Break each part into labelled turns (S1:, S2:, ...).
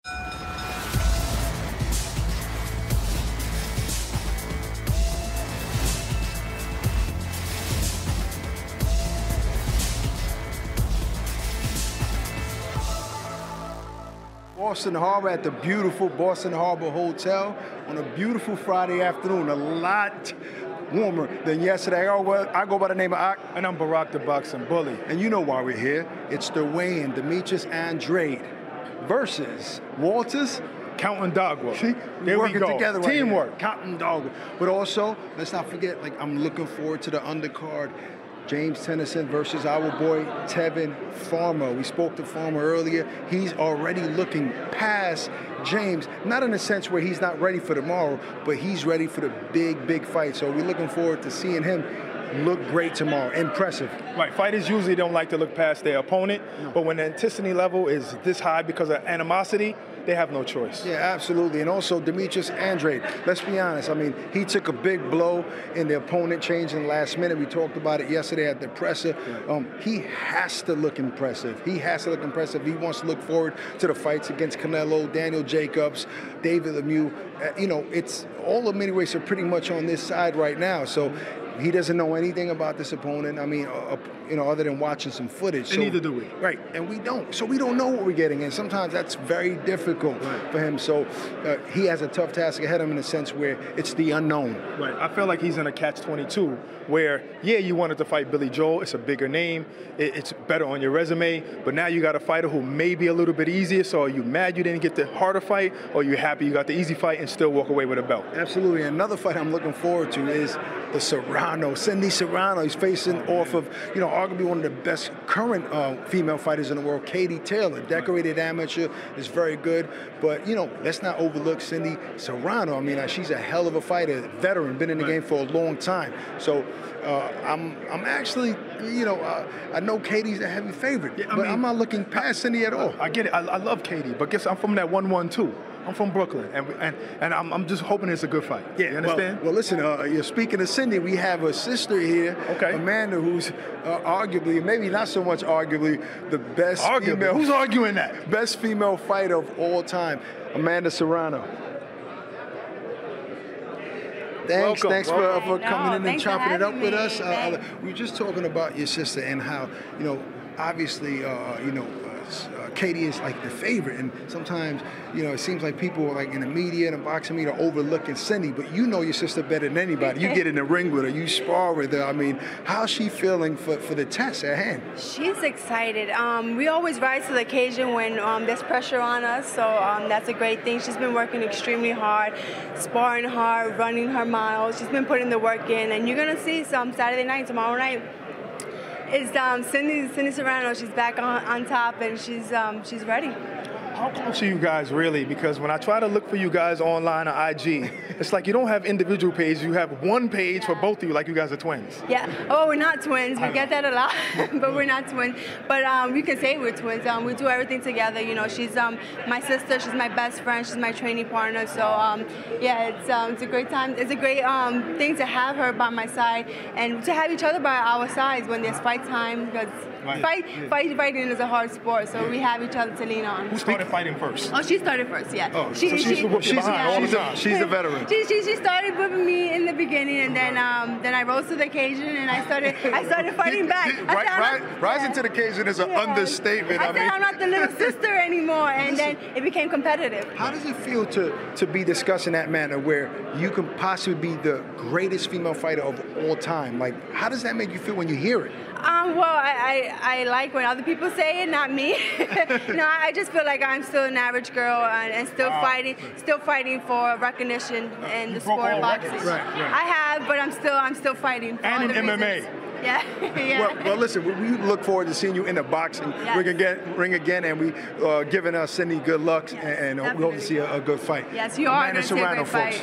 S1: Boston Harbor at the beautiful Boston Harbor Hotel on a beautiful Friday afternoon, a lot warmer than yesterday. I go by the name of Oct.
S2: And I'm Barrett, the boxing bully.
S1: And you know why we're here. It's the weigh-in, Demetrius Andrade versus Walters
S2: Kautondokwa.
S1: See,
S2: there
S1: working
S2: we go.
S1: Together right
S2: Teamwork.
S1: Kautondokwa. But also, let's not forget, like, I'm looking forward to the undercard. James Tennyson versus our boy Tevin Farmer. We spoke to Farmer earlier. He's already looking past James, not in a sense where he's not ready for tomorrow, but he's ready for the big fight. So we're looking forward to seeing him look great tomorrow. Impressive.
S2: Right. Fighters usually don't like to look past their opponent, but when the intensity level is this high because of animosity, they have no choice.
S1: Yeah, absolutely. And also Demetrius Andrade, let's be honest. I mean, he took a big blow in the opponent change in the last minute. We talked about it yesterday at the presser. He has to look impressive. He has to look impressive. He wants to look forward to the fights against Canelo, Daniel Jacobs, David Lemieux. You know, it's all the middleweights are pretty much on this side right now. So he doesn't know anything about this opponent. I mean, you know, other than watching some footage.
S2: And neither do we.
S1: Right, and we don't. So we don't know what we're getting, and sometimes that's very difficult for him. So he has a tough task ahead of him in a sense where it's the unknown.
S2: Right. I feel like he's in a catch-22 where, yeah, you wanted to fight Billy Joel. It's a bigger name. It's better on your resume. But now you got a fighter who may be a little bit easier. So are you mad you didn't get the harder fight, or are you happy you got the easy fight and still walk away with a belt?
S1: Absolutely. Another fight I'm looking forward to is the Serrano, Cindy Serrano. He's facing off of, you know, arguably one of the best current female fighters in the world, Katie Taylor, decorated amateur, is very good. But, you know, let's not overlook Cindy Serrano. I mean, she's a hell of a fighter, veteran, been in the game for a long time. So I'm actually, you know, I know Katie's a heavy favorite, but I'm not looking past Cindy at all.
S2: I get it. I love Katie, but guess I'm from that 1-1-2. I'm from Brooklyn, and I'm just hoping it's a good fight. Yeah, you understand?
S1: Well, listen, you're speaking of Cindy, we have a sister here, Amanda, who's arguably, maybe not so much arguably, the best female.
S2: Who's arguing that?
S1: Best female fighter of all time, Amanda Serrano. Thanks for coming in and chopping it up with us. We were just talking about your sister and how, you know, obviously, you know, Katie is like the favorite, and sometimes, you know, it seems like people like in the media and the boxing media are overlooking Cindy, but you know your sister better than anybody. You get in the ring with her, you spar with her. I mean, how's she feeling for the test at hand?
S3: She's excited. We always rise to the occasion when there's pressure on us, so that's a great thing. She's been working extremely hard, sparring hard, running her miles. She's been putting the work in, and you're gonna see some Saturday night, tomorrow night. It's Cindy Serrano. She's back on top, and she's ready.
S2: How close are you guys really? Because when I try to look for you guys online or IG, it's like you don't have individual pages. You have one page for both of you, like you guys are twins.
S3: Yeah. Oh, we're not twins. We get that a lot, but we're not twins. But we can say we're twins. We do everything together. You know, she's my sister. She's my best friend. She's my training partner. So yeah, it's a great time. It's a great thing to have her by my side and to have each other by our sides when there's fight time. Because fighting is a hard sport, so we have each other to lean on.
S2: Who started fighting first?
S3: Oh, she started first, yeah.
S2: Oh, she's a veteran.
S3: She started whipping me in the beginning, and then I rose to the occasion, and I started fighting back.
S1: Rising to the occasion is an understatement.
S3: I said I'm not the little sister anymore, and then it became competitive.
S1: How does it feel to be discussed in that manner, where you can possibly be the greatest female fighter of all time? Like, how does that make you feel when you hear it?
S3: Well, I like when other people say it, not me. No, I just feel like I'm still an average girl and still fighting for recognition in the sport of boxing.
S1: Right.
S3: I have, but I'm still fighting for
S2: and
S3: other
S2: in MMA.
S3: reasons. Yeah.
S1: Well, listen, we look forward to seeing you in the boxing ring again, and we giving us Cindy good luck, and we hope to see a good fight.
S3: Yes, you are going to see a good fight.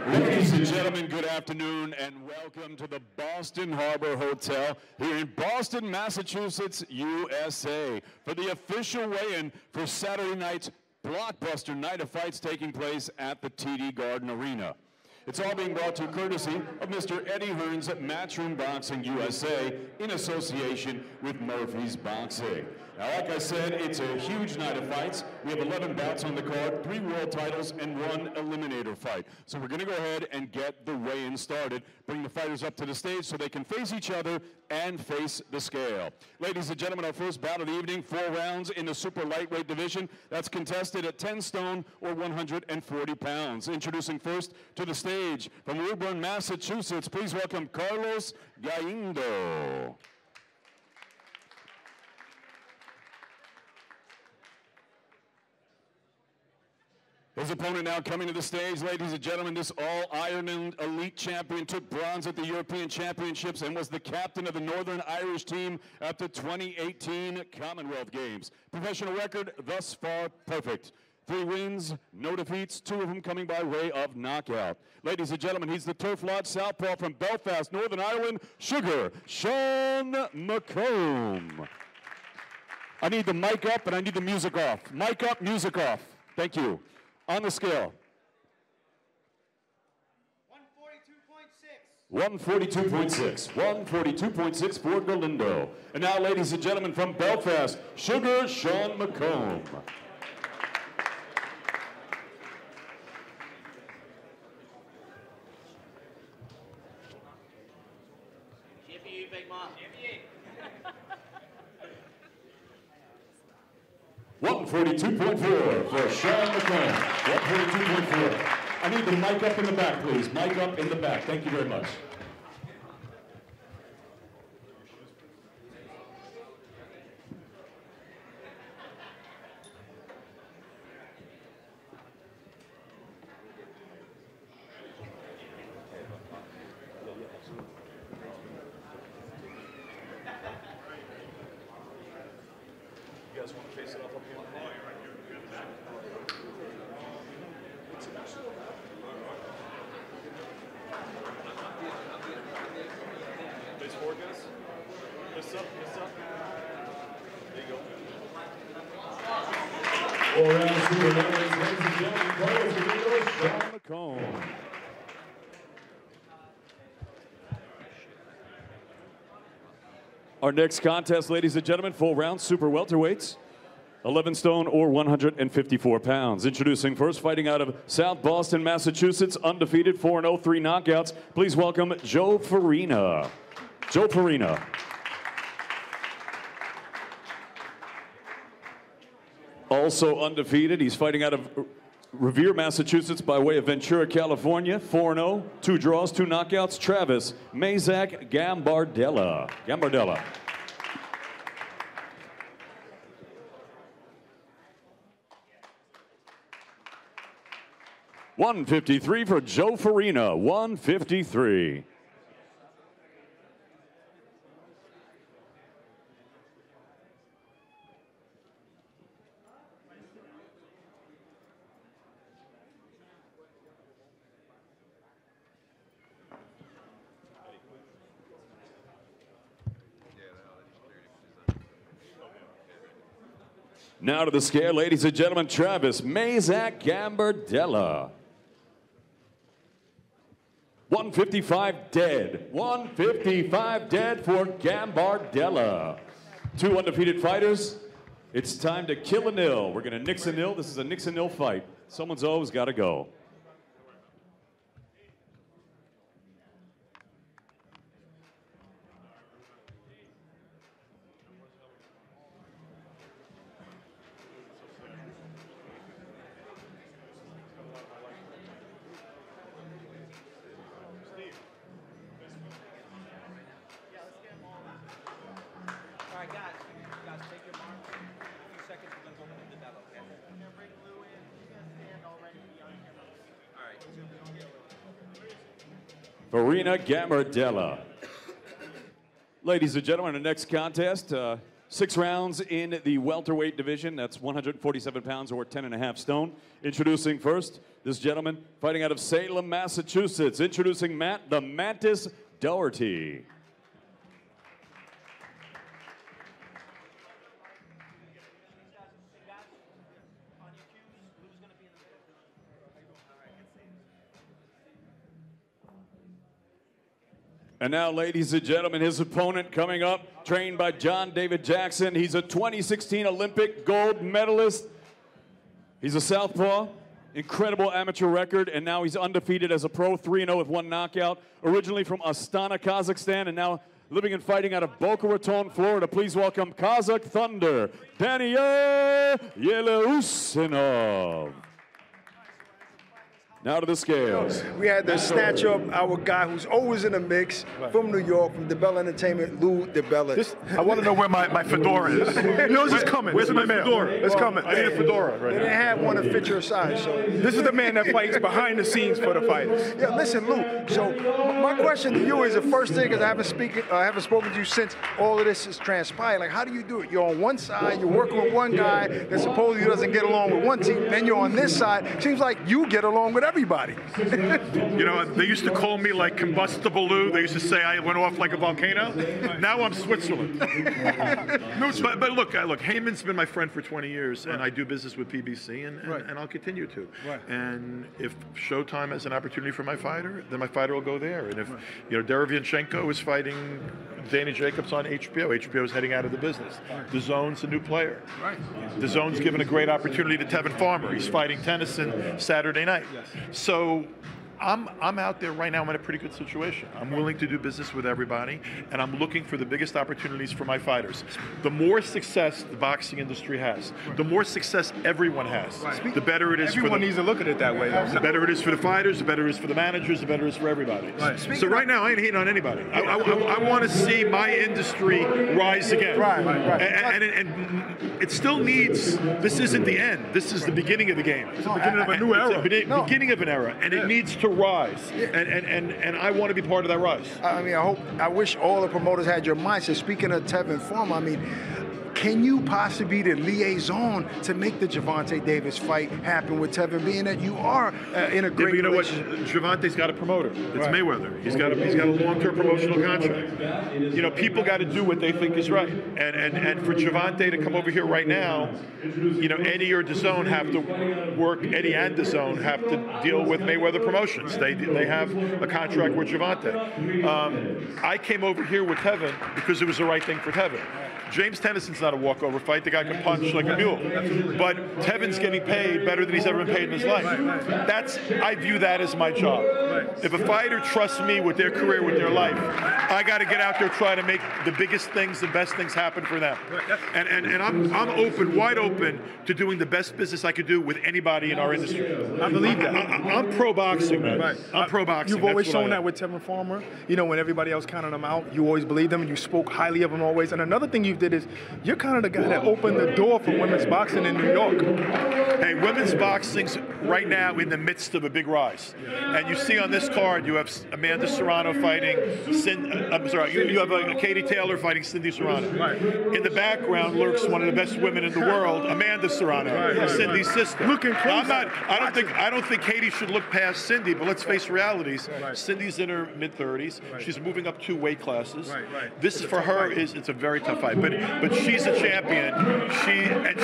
S4: Ladies and gentlemen, good afternoon and welcome to the Boston Harbor Hotel here in Boston, Massachusetts, USA for the official weigh-in for Saturday night's blockbuster night of fights taking place at the TD Garden Arena. It's all being brought to you courtesy of Mr. Eddie Hearn's Matchroom Boxing USA in association with Murphy's Boxing. Now, like I said, it's a huge night of fights. We have 11 bouts on the card, 3 world titles, and 1 eliminator fight. So we're going to go ahead and get the weigh-in started, bring the fighters up to the stage so they can face each other and face the scale. Ladies and gentlemen, our first bout of the evening, 4 rounds in the super lightweight division. That's contested at 10 stone or 140 pounds. Introducing first to the stage from Woburn, Massachusetts, please welcome Carlos Gaindo. His opponent now coming to the stage, ladies and gentlemen, this all-Ireland elite champion took bronze at the European Championships and was the captain of the Northern Irish team at the 2018 Commonwealth Games. Professional record thus far perfect. 3 wins, no defeats, 2 of them coming by way of knockout. Ladies and gentlemen, he's the Turf Lodge Southpaw from Belfast, Northern Ireland, Sugar Sean McComb. I need the mic up and I need the music off. Mic up, music off. Thank you. On the scale. 142.6. 142.6 for Galindo. And now, ladies and gentlemen, from Belfast, Sugar Sean McComb.
S5: GPU, Big Mom.
S4: 142.4 for Sean McComb. 142.4. I need the mic up in the back, please. Mic up in the back. Thank you very much. You guys want to face it off up here? Face forward, guys. This up, this up. There you go. All round super ladies and gentlemen, Carlos Gaindo, Sean McComb. Our next contest, ladies and gentlemen, full round super welterweights, 11 stone or 154 pounds. Introducing first, fighting out of South Boston, Massachusetts, undefeated, 4-0, 3 knockouts. Please welcome Joe Farina. Joe Farina. Also undefeated, he's fighting out of Revere, Massachusetts, by way of Ventura, California, 4-0, 2 draws, 2 knockouts. Travis Mazak Gambardella. Gambardella. $153 for Joe Farina. $153. Now to the scale, ladies and gentlemen, Travis Mazak Gambardella. 155 dead. 155 dead for Gambardella. 2 undefeated fighters. It's time to kill a nil. We're going to nix a nil. This is a nix a nil fight. Someone's always got to go. Farina Gambardella. Ladies and gentlemen, the next contest, 6 rounds in the welterweight division. That's 147 pounds or 10.5 stone. Introducing first, this gentleman fighting out of Salem, Massachusetts. Introducing Matt the Mantis Doherty. And now, ladies and gentlemen, his opponent coming up, trained by John David Jackson. He's a 2016 Olympic gold medalist. He's a southpaw, incredible amateur record, and now he's undefeated as a pro, 3-0 with 1 knockout. Originally from Astana, Kazakhstan, and now living and fighting out of Boca Raton, Florida. Please welcome Kazakh Thunder, Daniel Yeleussinov. Now to the scales.
S1: We had to snatch up our guy who's always in the mix from New York, from DeBella Entertainment, Lou DeBella.
S6: I want to know where my fedora is.
S2: Yours is coming.
S6: Where's my fedora?
S2: It's coming.
S6: I need a fedora right
S1: They didn't have one to fit your size. So
S2: This is the man that fights behind the scenes for the fighters.
S1: yeah, listen, Lou. So my question to you is the first thing, because I haven't spoken to you since all of this has transpired. Like, how do you do it? You're on one side, you're working with one guy that supposedly doesn't get along with one team. Then you're on this side. Seems like you get along with everybody.
S6: You know, they used to call me like Combustible Lou. They used to say I went off like a volcano. Now I'm Switzerland. but look, Heyman's been my friend for 20 years, and I do business with PBC, and I'll continue to. And if Showtime has an opportunity for my fighter, then my fighter will go there. And if you know Derevianchenko is fighting Dana Jacobs on HBO, HBO is heading out of the business. Dazn's a new player. Dazn's given a great opportunity to Tevin Farmer. He's fighting Tennyson Saturday night. So I'm out there right now. I'm in a pretty good situation. I'm willing to do business with everybody, and I'm looking for the biggest opportunities for my fighters. The more success the boxing industry has, the more success everyone has, the better it is for
S2: Everyone needs to look at it that way, though.
S6: the better it is for the fighters, the better it is for the managers, the better it is for everybody. So right now, I ain't hating on anybody. I want to see my industry rise again. And it still needs, this isn't the end. This is the beginning of the game. It's the
S2: beginning of a new era.
S6: It's the beginning of an era, and it needs to rise. And I want to be part of that rise.
S1: I mean, I wish all the promoters had your mindset. Speaking of Tevin Farmer, I mean, can you possibly be the liaison to make the Gervonta Davis fight happen with Tevin, being that you are in a great
S6: you know what?
S1: relationship?
S6: Gervonta's got a promoter. It's Mayweather. He's got a long-term promotional contract. You know, people got to do what they think is right. And for Gervonta to come over here right now, you know, Eddie or Dazn have to work. Eddie and Dazn have to deal with Mayweather Promotions. They have a contract with Gervonta. I came over here with Tevin because it was the right thing for Tevin. James Tennyson's not a walkover fight. The guy can punch like a mule. But Tevin's getting paid better than he's ever been paid in his life. I view that as my job. If a fighter trusts me with their career, with their life, I got to get out there trying to make the biggest things, the best things happen for them. And I'm open, wide open to doing the best business I could do with anybody in our industry.
S2: I believe that.
S6: I'm pro boxing, man. I'm pro boxing.
S2: You've always shown that with Tevin Farmer. You know, when everybody else counted him out, you always believed them and you spoke highly of him always. And another thing you did is you're kind of the guy that opened the door for women's boxing in New York.
S6: Hey, women's boxing's right now in the midst of a big rise. And you see on this card, you have Amanda-Serrano fighting, you have Katie Taylor fighting Cindy Serrano. In the background lurks one of the best women in the world, Amanda-Serrano, Cindy's sister.
S2: Looking close.
S6: I don't think Katie should look past Cindy, but let's face realities. Cindy's in her mid-30s. She's moving up 2 weight classes. This for her it's a very tough fight. But she's a champion.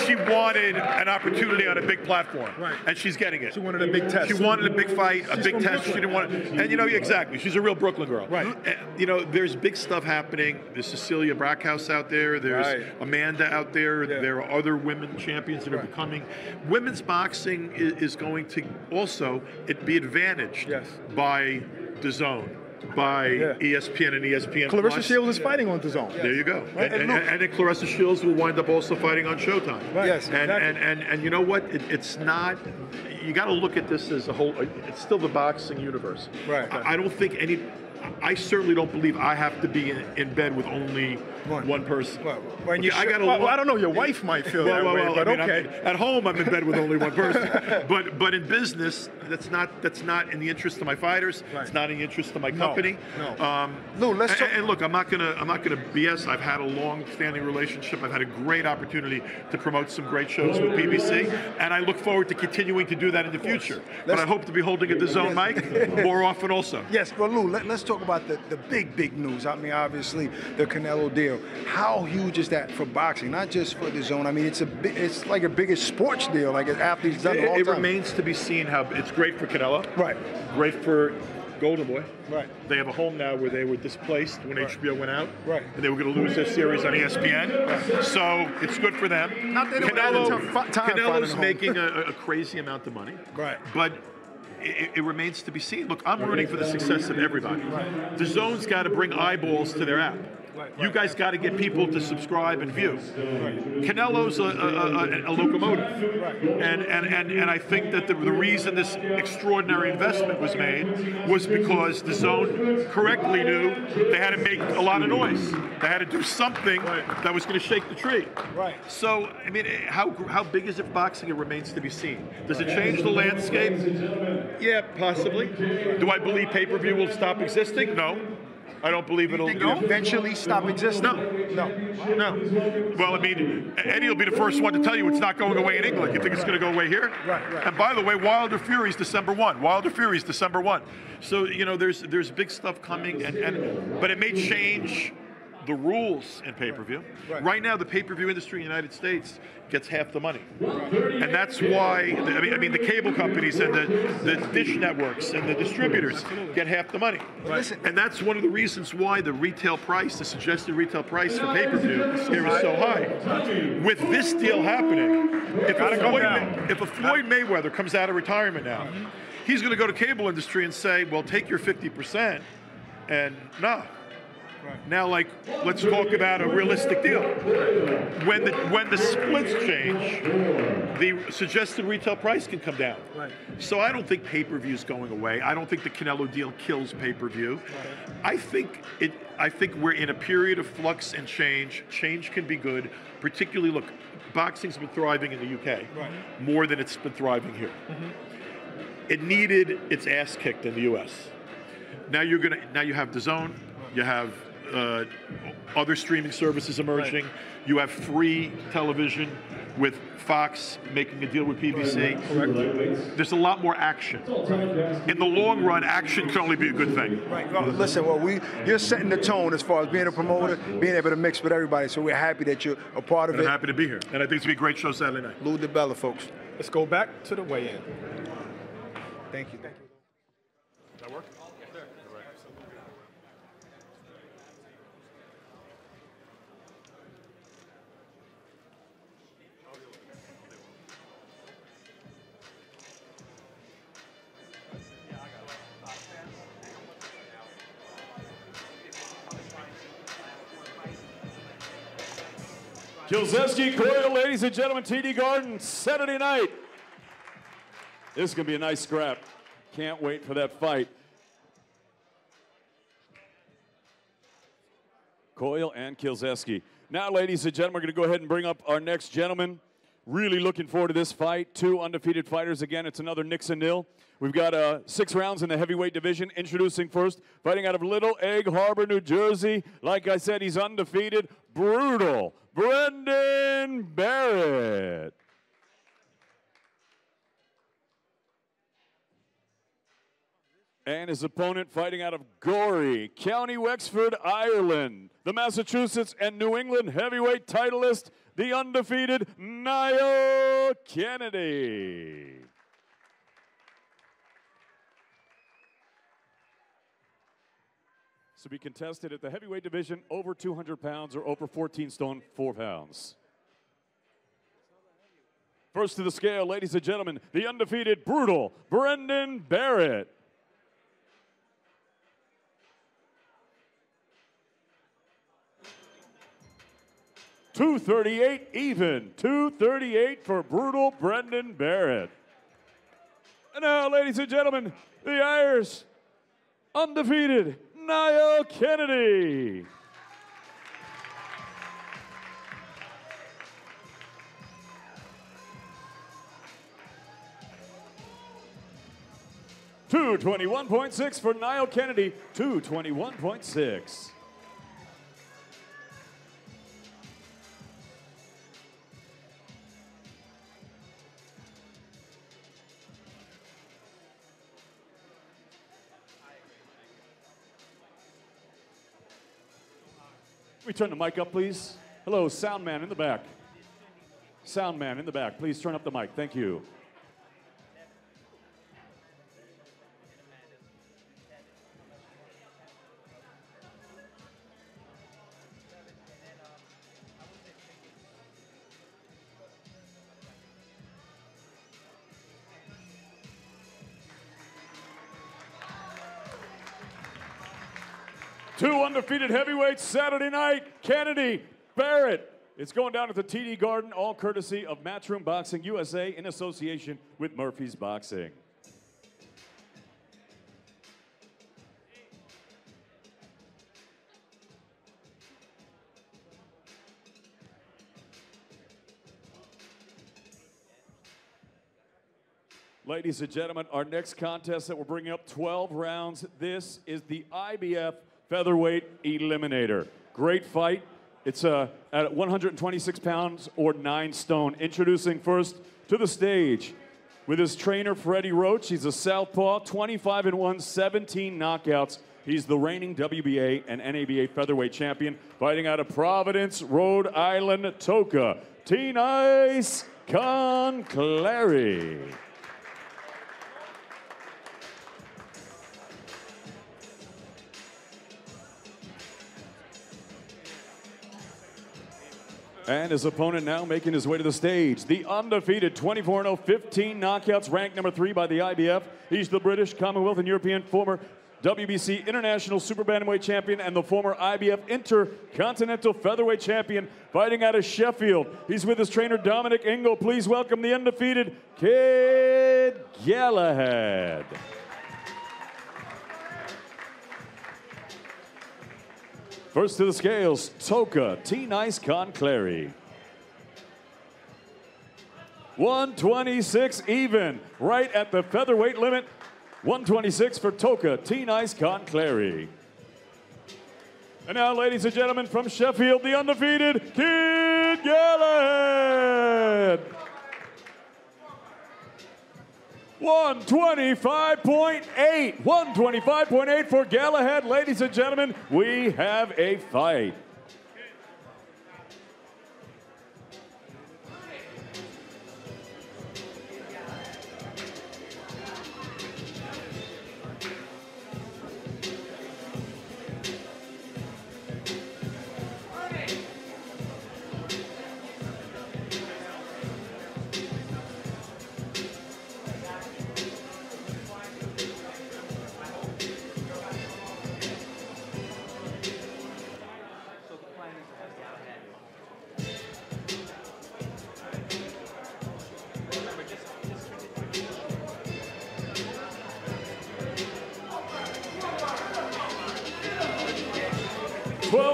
S6: She wanted an opportunity on a big platform, and she's getting it.
S2: She wanted a big test.
S6: She wanted a big fight, a big test. She didn't want it. And you know, exactly. She's a real Brooklyn girl. And, you know, there's big stuff happening. There's Cecilia Brackhouse out there. There's Amanda out there. There are other women champions that are becoming. Women's boxing is going to also be advantaged by DAZN, by ESPN and ESPN+.
S2: Clarissa Shields is fighting on DAZN.
S6: There you go. And then Clarissa Shields will wind up also fighting on Showtime. And you know what? It's not. You got to look at this as a whole. It's still the boxing universe. I don't think I certainly don't believe I have to be in bed with only one person.
S2: I don't know. Your wife might feel that way, but okay.
S6: At home, I'm in bed with only one person. But in business, that's not in the interest of my fighters. It's not in the interest of my company.
S1: Lou, let's talk.
S6: And look, I'm not gonna BS. I've had a long-standing relationship. I've had a great opportunity to promote some great shows with BBC, and I look forward to continuing to do that in the future. But I hope to be holding a DAZN mic more often also.
S1: Yes, but Lou, let's talk about the big news. I mean, obviously, the Canelo deal. How huge is that for boxing? Not just for DAZN. I mean, it's like a biggest sports deal. Like athletes done all the time.
S6: It remains to be seen how it's great for Canelo. Great for Golden Boy.
S1: Right.
S6: They have a home now where they were displaced when HBO went out.
S1: Right.
S6: And they were going to lose their series on ESPN. Right. So it's good for them.
S1: Not that they had a tough time
S6: Canelo's
S1: finding a home.
S6: making a crazy amount of money.
S1: Right.
S6: But it remains to be seen. Look, I'm rooting for the success of everybody. Right. The Zone's got to bring eyeballs to their app. Right. You guys got to get people to subscribe and view. Right. Canelo's a locomotive. Right. And I think that the reason this extraordinary investment was made was because the Zone correctly knew they had to make a lot of noise. They had to do something that was going to shake the tree. Right. So, I mean, how big is it boxing? It remains to be seen. Does it change the landscape? Yeah, possibly. Do I believe pay-per-view will stop existing? No. I don't believe it'll
S1: eventually stop existing.
S6: No. Well, I mean, Eddie will be the first one to tell you it's not going away in England. You think it's going to go away here? Right. And by the way, Wilder Fury's December 1. Wilder Fury's December 1. So, you know, there's big stuff coming, but it may change the rules in pay-per-view. Right now, the pay-per-view industry in the United States gets half the money. And that's why, I mean, the cable companies and the dish networks and the distributors get half the money. And that's one of the reasons why the retail price, the suggested retail price for pay-per-view here is so high. With this deal happening, if a Floyd Mayweather comes out of retirement now, he's going to go to cable industry and say, well, take your 50% and nah. Now, like, let's talk about a realistic deal. When the splits change, the suggested retail price can come down. So I don't think pay-per-view is going away. I don't think the Canelo deal kills pay-per-view. I think we're in a period of flux and change. Change can be good. Particularly, look, boxing's been thriving in the UK more than it's been thriving here. It needed its ass kicked in the US. Now you have DAZN. You have other streaming services emerging. You have free television with Fox making a deal with PBC. There's a lot more action. In the long run, action can only be a good thing.
S1: Well, listen, you're setting the tone as far as being a promoter, being able to mix with everybody. So we're happy that you're a part of it.
S6: I'm happy to be here. And I think it's going to be a great show Saturday night.
S1: Lou DiBella, folks.
S2: Let's go back to the weigh-in.
S1: Thank you.
S2: Does that work?
S4: Kilzeski, Coyle, ladies and gentlemen, TD Garden, Saturday night. This is going to be a nice scrap. Can't wait for that fight. Coyle and Kilzeski. Now, ladies and gentlemen, we're going to go ahead and bring up our next gentleman. Really looking forward to this fight. Two undefeated fighters. Again, it's another Nixon-nil. We've got 6 rounds in the heavyweight division. Introducing first, fighting out of Little Egg Harbor, New Jersey. Like I said, he's undefeated. Brutal. Brendan Barrett. And his opponent fighting out of Gorey, County Wexford, Ireland. The Massachusetts and New England heavyweight titleist, the undefeated Niall Kennedy. To be contested at the heavyweight division over 200 pounds or over 14 stone 4 pounds. First to the scale, ladies and gentlemen, the undefeated, brutal Brendan Barrett. $238 even. $238 for brutal Brendan Barrett. And now, ladies and gentlemen, the Irish undefeated Niall Kennedy. $221.6 for Niall Kennedy. $221.6. We turn the mic up, please. Hello, sound man in the back. Sound man in the back, please turn up the mic. Thank you.
S7: Two undefeated heavyweights Saturday night. Kennedy, Barrett. It's going down at the TD Garden, all courtesy of Matchroom Boxing USA in association with Murphy's Boxing. Ladies and gentlemen, our next contest that we're bringing up, 12 rounds. This is the IBF Featherweight Eliminator. Great fight. It's at 126 pounds or 9 stone. Introducing first to the stage with his trainer, Freddie Roach. He's a southpaw, 25-1, 17 knockouts. He's the reigning WBA and NABA featherweight champion, fighting out of Providence, Rhode Island, Toka. Tennyson Clary. And his opponent now making his way to the stage. The undefeated 24-0, 15 knockouts, ranked number 3 by the IBF. He's the British, Commonwealth, and European former WBC International Super Bantamweight Champion and the former IBF Intercontinental Featherweight Champion, fighting out of Sheffield. He's with his trainer, Dominic Ingle. Please welcome the undefeated Kid Galahad. First to the scales, Toka Tennyson Clary. 126 even, right at the featherweight limit. 126 for Toka Tennyson Clary. And now, ladies and gentlemen, from Sheffield, the undefeated Kid Galahad. 125.8. 125.8 for Galahad. Ladies and gentlemen, we have a fight.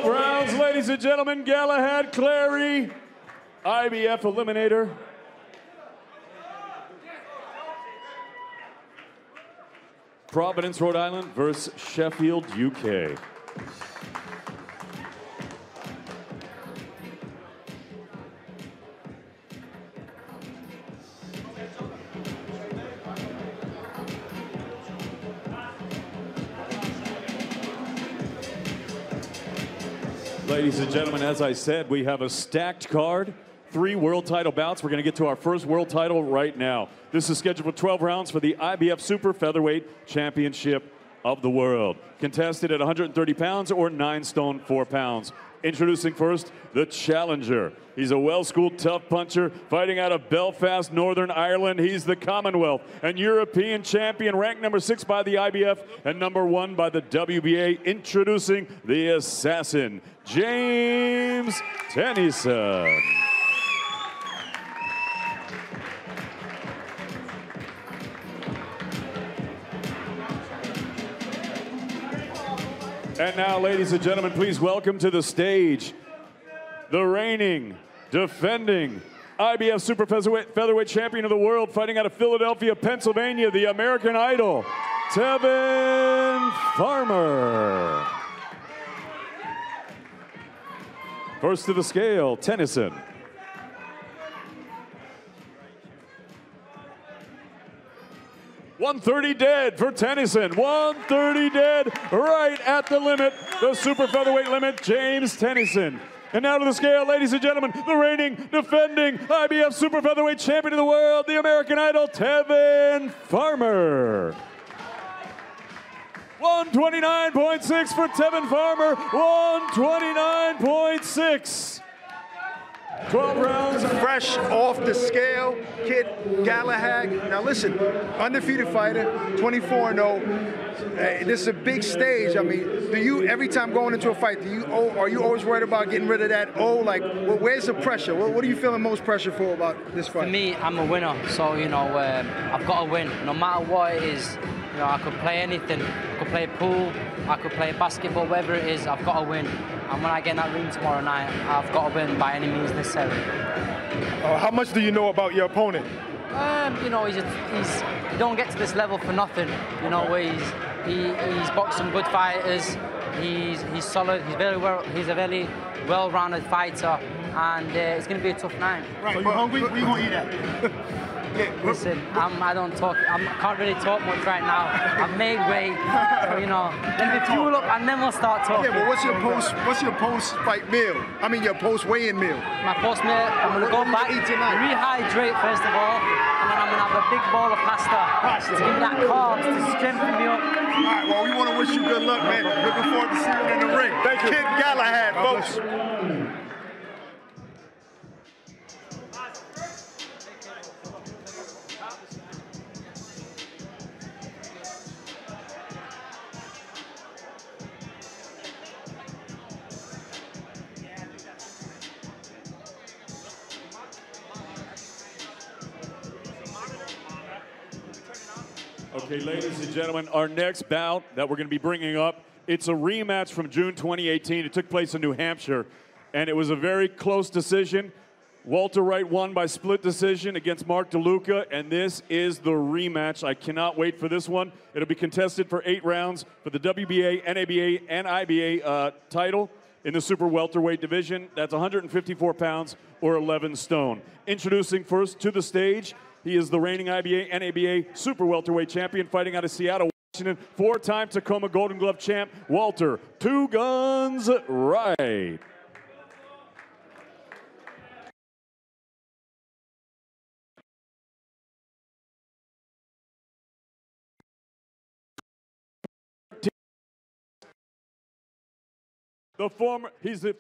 S7: Rounds, ladies and gentlemen. Galahad, Clary, IBF Eliminator. Providence, Rhode Island versus Sheffield, UK. Ladies and gentlemen, as I said, we have a stacked card. 3 world title bouts. We're going to get to our first world title right now. This is scheduled for 12 rounds for the IBF Super Featherweight Championship of the World. Contested at 130 pounds or 9 stone 4 pounds. Introducing first, the challenger. He's a well-schooled tough puncher fighting out of Belfast, Northern Ireland. He's the Commonwealth and European champion, ranked number 6 by the IBF and number 1 by the WBA. Introducing the assassin, James Tennyson. And now, ladies and gentlemen, please welcome to the stage the reigning, defending IBF Super Featherweight Champion of the World, fighting out of Philadelphia, Pennsylvania, the American Idol, Tevin Farmer. First to the scale, Tennyson. $130 dead for Tennyson. $130 dead, right at the limit, the super featherweight limit, James Tennyson. And now to the scale, ladies and gentlemen, the reigning, defending IBF Super Featherweight Champion of the World, the American Idol, Tevin Farmer. 129.6 for Tevin Farmer, 129.6. 12 rounds
S1: fresh off the scale, kid Galahad. Now listen, undefeated fighter, 24-0. This is a big stage. I mean, do you, every time going into a fight, are you always worried about getting rid of that like, where's the pressure? What are you feeling most pressure for about this fight?
S8: For me, I'm a winner, so, you know, I've got to win. No matter what it is, you know, I could play anything. I could play pool, I could play basketball, whatever it is, I've got to win. And when I get in that ring tomorrow night, I've got to win by any means necessary.
S2: How much do you know about your opponent?
S8: You know, you don't get to this level for nothing. You know, he's boxed some good fighters. He's solid. He's a very well-rounded fighter, and it's going to be a tough night.
S1: Right. So you hungry? Where you gonna eat at?
S8: Listen, I can't really talk much right now. I've made weight, so, you know, let me fuel up and then we'll start talking.
S1: Yeah, but what's your post-fight meal? I mean, your post-weigh-in meal.
S8: My post-meal, I'm gonna go back, rehydrate first of all, and then I'm gonna have a big bowl of pasta to give me that carbs to strengthen me up.
S1: All right, well, we want to wish you good luck, man. Looking forward to seeing you in the ring. Thank you. Kid Galahad, folks.
S7: Okay, ladies and gentlemen, our next bout that we're going to be bringing up, it's a rematch from June 2018. It took place in New Hampshire, and it was a very close decision. Walter Wright won by split decision against Mark DeLuca, and this is the rematch. I cannot wait for this one. It'll be contested for 8 rounds for the WBA, NABA, and IBA title in the super welterweight division. That's 154 pounds or 11 stone. Introducing first to the stage, he is the reigning IBA, NABA super welterweight champion, fighting out of Seattle, Washington, 4-time Tacoma Golden Glove champ, Walter Two Guns Wright. The former, he's the 1-1-3.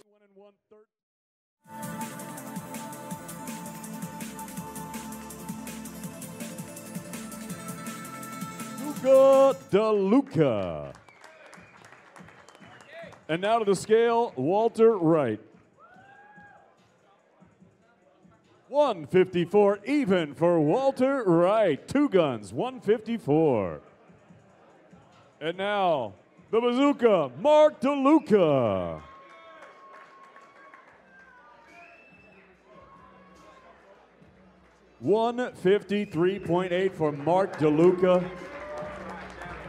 S7: DeLuca. And now to the scale, Walter Wright. 154 even for Walter Wright. Two Guns, 154. And now, the bazooka, Mark DeLuca. $153.8 for Mark DeLuca.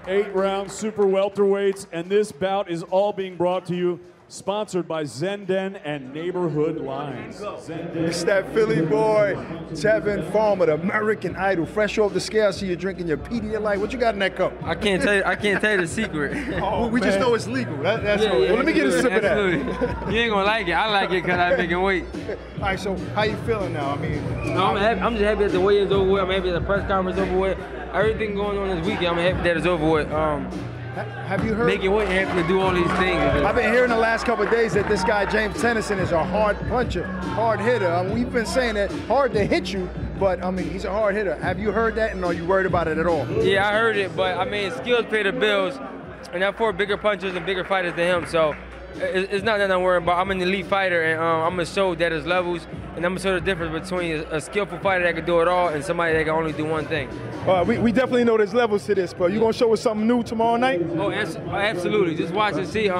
S7: 8-round super welterweights, and this bout is all being brought to you, sponsored by Zenden and Neighborhood Lines.
S1: It's that Philly boy, Tevin Farmer, the American Idol, fresh off the scale. I see you drinking your Pedialyte. What you got in that cup?
S9: I can't tell you the secret.
S1: We just know it's legal. That's all.
S9: Well,
S1: let me get a sip of that.
S9: You ain't gonna like it. I like it because I'm making weight.
S1: All right, so how you feeling now? I mean,
S9: no, I'm just happy that the weigh is over with. I'm happy that the press conference is over with. Everything going on this weekend, I'm happy that it's over with.
S1: Have you heard?
S9: Making weight, happy to do all these things.
S1: I've been hearing the last couple of days that this guy, James Tennyson, is a hard puncher, hard hitter. We've been saying that hard to hit you, but I mean, he's a hard hitter. Have you heard that, and are you worried about it at all?
S9: Yeah, I heard it, but I mean, skills pay the bills, and I'm for bigger punchers and bigger fighters than him, so it's not that I'm worried about. I'm an elite fighter, and I'm going to show that there's levels, and I'm going to show the difference between a skillful fighter that can do it all and somebody that can only do one thing.
S2: We definitely know there's levels to this, but you going to show us something new tomorrow night?
S9: Oh, absolutely. Just watch and see.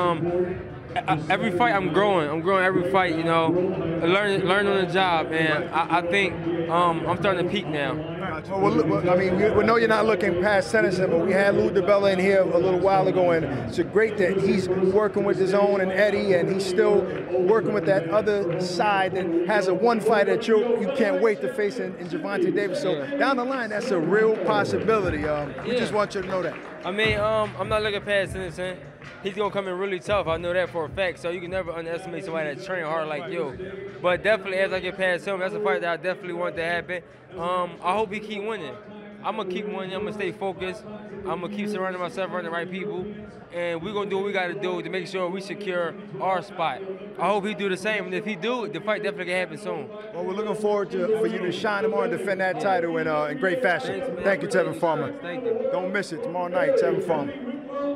S9: Every fight I'm growing. I'm growing every fight, you know, learning on the job, and I think I'm starting to peak now.
S1: Well, I mean, we know you're not looking past Tennyson, but we had Lou DiBella in here a little while ago, and it's great that he's working with Dazn and Eddie, and he's still working with that other side that has a one fighter that you can't wait to face in Gervonta Davis. So down the line, that's a real possibility. We just want you to know that.
S9: I mean, I'm not looking past Tennyson. He's going to come in really tough. I know that for a fact. So you can never underestimate somebody that train hard like you. But definitely, as I get past him, that's a fight that I definitely want to happen. I hope he keep winning. I'm going to keep winning. I'm going to stay focused. I'm going to keep surrounding myself around the right people. And we're going to do what we got to do to make sure we secure our spot. I hope he do the same. And if he do, the fight definitely can happen soon.
S1: Well, we're looking forward for you to shine tomorrow and defend that title in great fashion. Thank you, Tevin Farmer.
S9: Thank you.
S1: Don't miss it tomorrow night, Tevin Farmer.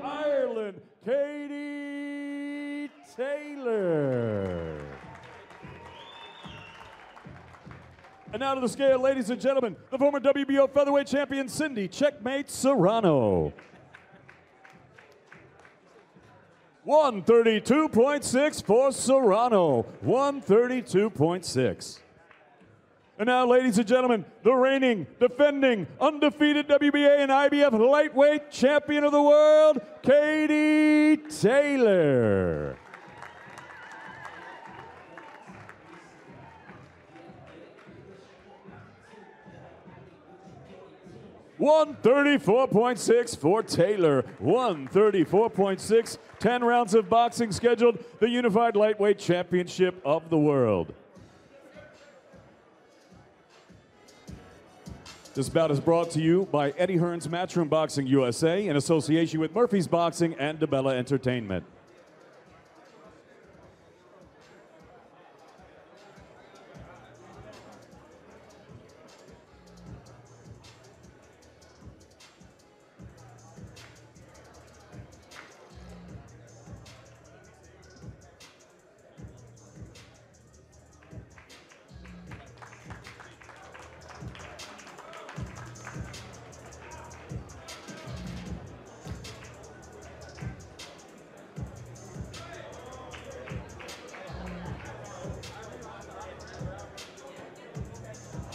S7: Ireland, Katie Taylor. And now to the scale, ladies and gentlemen, the former WBO featherweight champion, Cindy Checkmate Serrano. 132.6 for Serrano, 132.6. And now, ladies and gentlemen, the reigning, defending, undefeated WBA and IBF lightweight champion of the world, Katie Taylor. 134.6 for Taylor. 134.6. 10 rounds of boxing scheduled. The Unified Lightweight Championship of the world. This bout is brought to you by Eddie Hearn's Matchroom Boxing USA in association with Murphy's Boxing and DeBella Entertainment.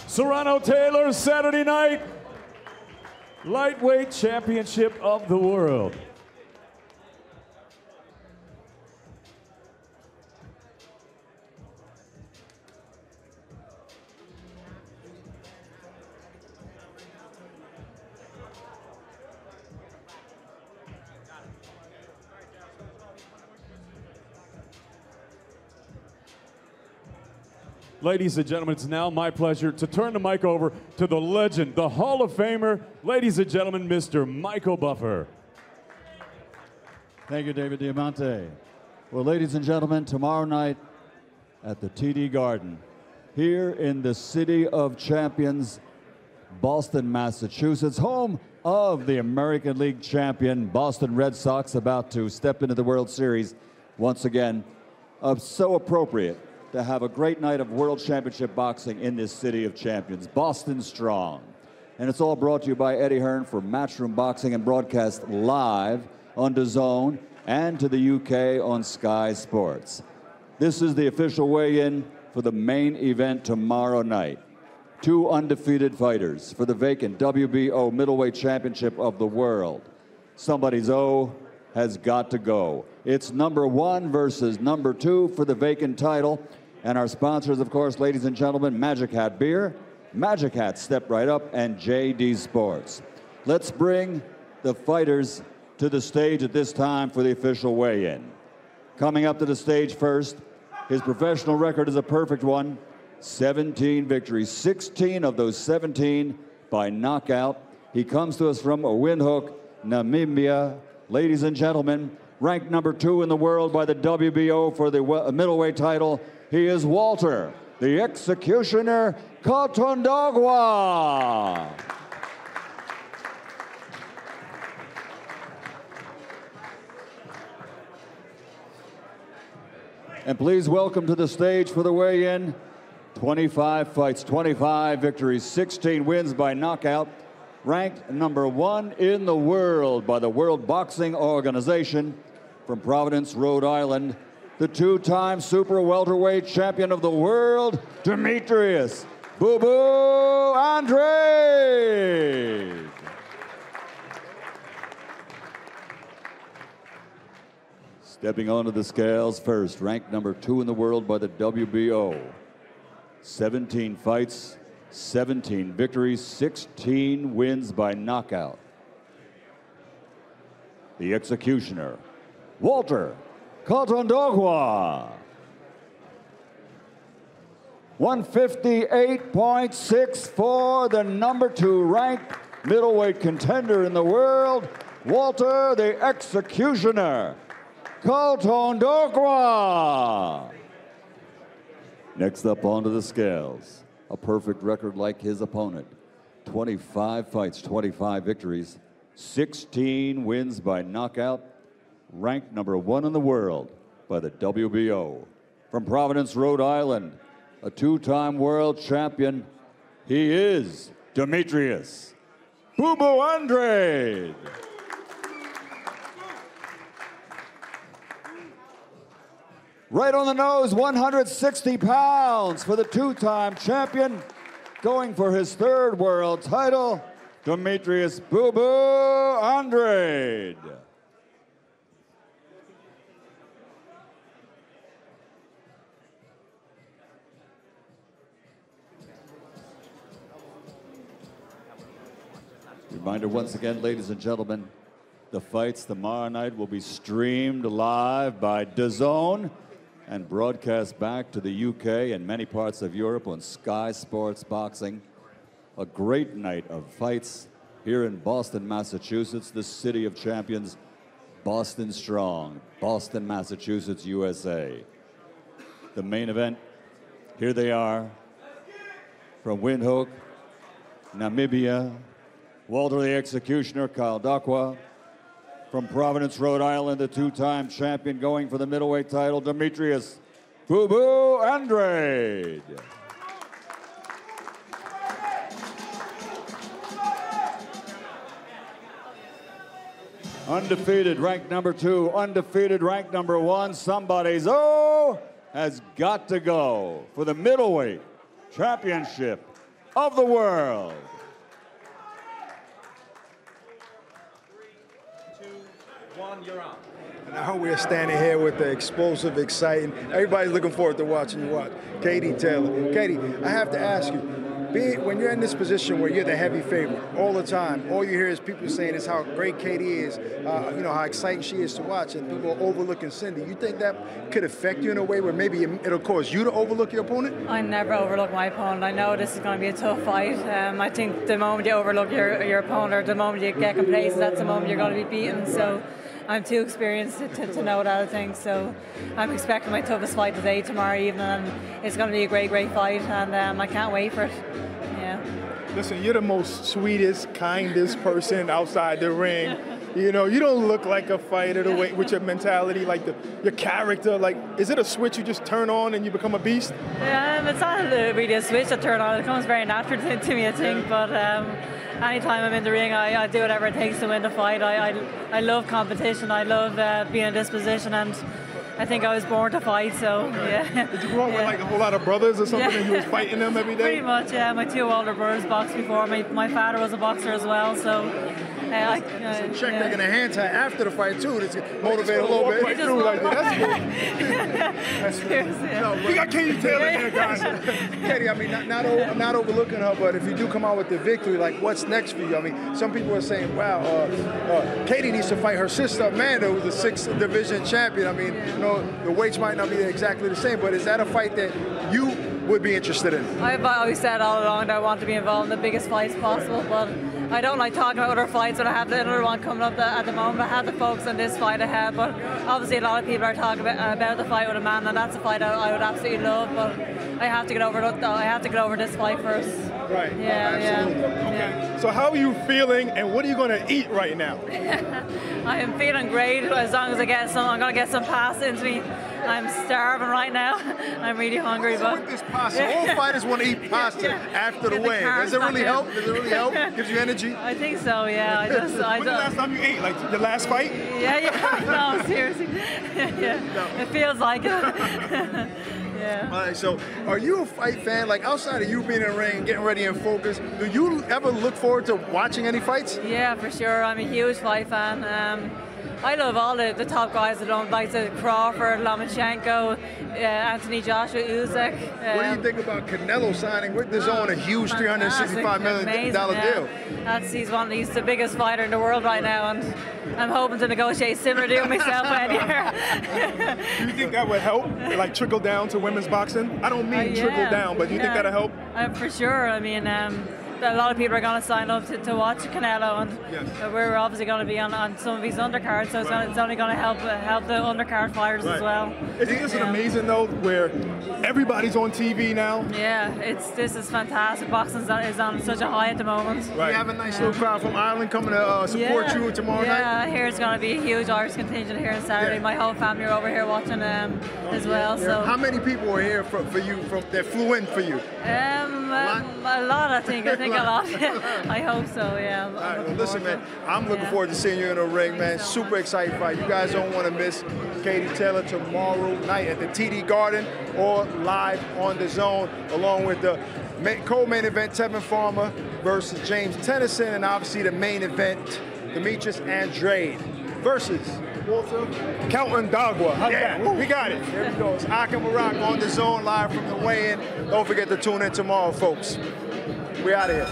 S7: Serrano Taylor, Saturday night, lightweight championship of the world. Ladies and gentlemen, it's now my pleasure to turn the mic over to the legend, the Hall of Famer, ladies and gentlemen, Mr. Michael Buffer.
S10: Thank you, David Diamante. Well, ladies and gentlemen, tomorrow night at the TD Garden, here in the City of Champions, Boston, Massachusetts, home of the American League champion Boston Red Sox, about to step into the World Series once again. So appropriate to have a great night of World Championship boxing in this City of Champions, Boston strong. And it's all brought to you by Eddie Hearn for Matchroom Boxing and broadcast live on Dazn and to the UK on Sky Sports. This is the official weigh-in for the main event tomorrow night. Two undefeated fighters for the vacant WBO middleweight championship of the world. Somebody's O has got to go. It's number 1 versus number 2 for the vacant title. And our sponsors, of course, ladies and gentlemen, Magic Hat Beer, Magic Hat Step Right Up, and JD Sports. Let's bring the fighters to the stage at this time for the official weigh-in. Coming up to the stage first, his professional record is a perfect one. 17 victories, 16 of those 17 by knockout. He comes to us from Windhoek, Namibia. Ladies and gentlemen, ranked number 2 in the world by the WBO for the middleweight title, he is Walter, the Executioner Kautondokwa. And please welcome to the stage for the weigh-in, 25 fights, 25 victories, 16 wins by knockout, ranked number 1 in the world by the World Boxing Organization, from Providence, Rhode Island, the 2-time super welterweight champion of the world, Demetrius Boo-Boo Andrade. Stepping onto the scales first, ranked number 2 in the world by the WBO. 17 fights, 17 victories, 16 wins by knockout. The Executioner, Walter Kautondokwa. 158.6 for the number 2 ranked middleweight contender in the world, Walter the Executioner Kautondokwa. Next up onto the scales, a perfect record like his opponent. 25 fights, 25 victories, 16 wins by knockout, ranked #1 in the world by the WBO. From Providence, Rhode Island, a two-time world champion, he is Demetrius Boo Boo Andrade. Right on the nose, 160 pounds for the two-time champion, going for his third world title, Demetrius Boo Boo Andrade. Reminder once again, ladies and gentlemen, the fights tomorrow night will be streamed live by Dazn and broadcast back to the UK and many parts of Europe on Sky Sports Boxing. A great night of fights here in Boston, Massachusetts, the city of champions, Boston strong, Boston, Massachusetts, USA. The main event, here they are, from Windhoek, Namibia, Walter the Executioner Kautondokwa. From Providence, Rhode Island, the two-time champion going for the middleweight title, Demetrius Boo Boo Andrade. Undefeated, ranked #2, undefeated, ranked #1. Somebody's has got to go for the middleweight championship of the world.
S9: 3, 2, 1, you're on.
S1: Now we're standing here with the explosive, exciting. Everybody's looking forward to watching you watch. Katie Taylor. Katie, I have to ask you, when you're in this position where you're the heavy favorite all the time, all you hear is people saying is how great Katie is, you know, how exciting she is to watch, and people are overlooking Cindy. You think that could affect you in a way where maybe it'll cause you to overlook your opponent?
S11: I never overlook my opponent. I know this is going to be a tough fight. I think the moment you overlook your opponent, or the moment you get complacent, that's the moment you're going to be beaten. So I'm too experienced to know that, I think. So I'm expecting my toughest fight today, tomorrow evening, and it's going to be a great, great fight, and I can't wait for it. Yeah.
S2: Listen, you're the most sweetest, kindest person outside the ring. You know, you don't look like a fighter the way, with your mentality, like your character. Like, is it a switch you just turn on and you become a beast?
S11: It's not really a switch to turn on. It comes very natural to me, I think. But anytime I'm in the ring, I do whatever it takes to win the fight. I love competition. I love being in this position, and I think I was born to fight, so yeah.
S2: Did you grow up with like a whole lot of brothers or something and you was fighting them every day?
S11: Pretty much, yeah. My two older brothers boxed before. My father was a boxer as well, so
S1: check making a hand tie after the fight too to motivate a little bit.
S2: Right through like that's cool. We got Katie Taylor here, guys.
S1: Katie, I mean, not overlooking her, but if you do come out with the victory, like what's next for you? I mean, some people are saying, wow, Katie needs to fight her sister Amanda, who's the 6th division champion. I mean, you know, the weights might not be exactly the same, but is that a fight that you would be interested in?
S11: I've always said all along that I want to be involved in the biggest fights possible, but I don't like talking about other fights when I have another one coming up at the moment. I have to focus on this fight ahead, but obviously a lot of people are talking about the fight with Amanda, and that's a fight I would absolutely love, but I have to get over this fight first.
S2: Right.
S11: Yeah,
S2: absolutely.
S11: yeah.
S2: Okay. So how are you feeling, and what are you going to eat right now?
S11: I am feeling great. As long as I get some, I'm going to get some pasta into me. I'm starving right now. I'm really hungry. But
S1: with this pasta, all fighters want to eat pasta after the weigh-in. Does it really help? Does it really help? Gives you energy?
S11: I think so. Yeah.
S2: When's the last time you ate? Like your last fight?
S11: Yeah. No, seriously. Yeah. It feels like it. Yeah.
S1: All right, so are you a fight fan? Like outside of you being in the ring, getting ready and focused, do you ever look forward to watching any fights?
S11: Yeah, for sure. I'm a huge fight fan. I love all the top guys that don't like Crawford, Lomachenko, Anthony Joshua, Usyk.
S1: What do you think about Canelo signing with DAZN a huge $365 million deal?
S11: He's the biggest fighter in the world right now, and I'm hoping to negotiate similar deal myself any year.
S2: Do you think that would help, like trickle down to women's boxing? I don't mean trickle down, but do you think that'll help?
S11: For sure. I mean, a lot of people are going to sign up to watch Canelo, and we're obviously going to be on some of these undercards, so it's only going to help the undercard fighters as well.
S2: Isn't this amazing though, where everybody's on TV now?
S11: Yeah, this is fantastic. Boxing is on such a high at the moment.
S1: Right. You have a nice little crowd from Ireland coming to support you tomorrow night.
S11: Yeah, I hear it's going to be a huge Irish contingent here on Saturday. My whole family are over here watching as well. So
S1: how many people are here for you that flew in for you?
S11: A lot, I think. I think a lot. I hope so. Yeah.
S1: All right, well, listen, man. I'm looking forward to seeing you in the ring, man. Super excited fight. You guys don't want to miss Katie Taylor tomorrow night at the TD Garden or live on Dazn, along with the co-main event, Tevin Farmer versus James Tennyson, and obviously the main event, Demetrius Andrade versus Kautondokwa. How's that? We got it. There we go. It's Akim Barak on Dazn live from the weigh-in. Don't forget to tune in tomorrow, folks. We out of here.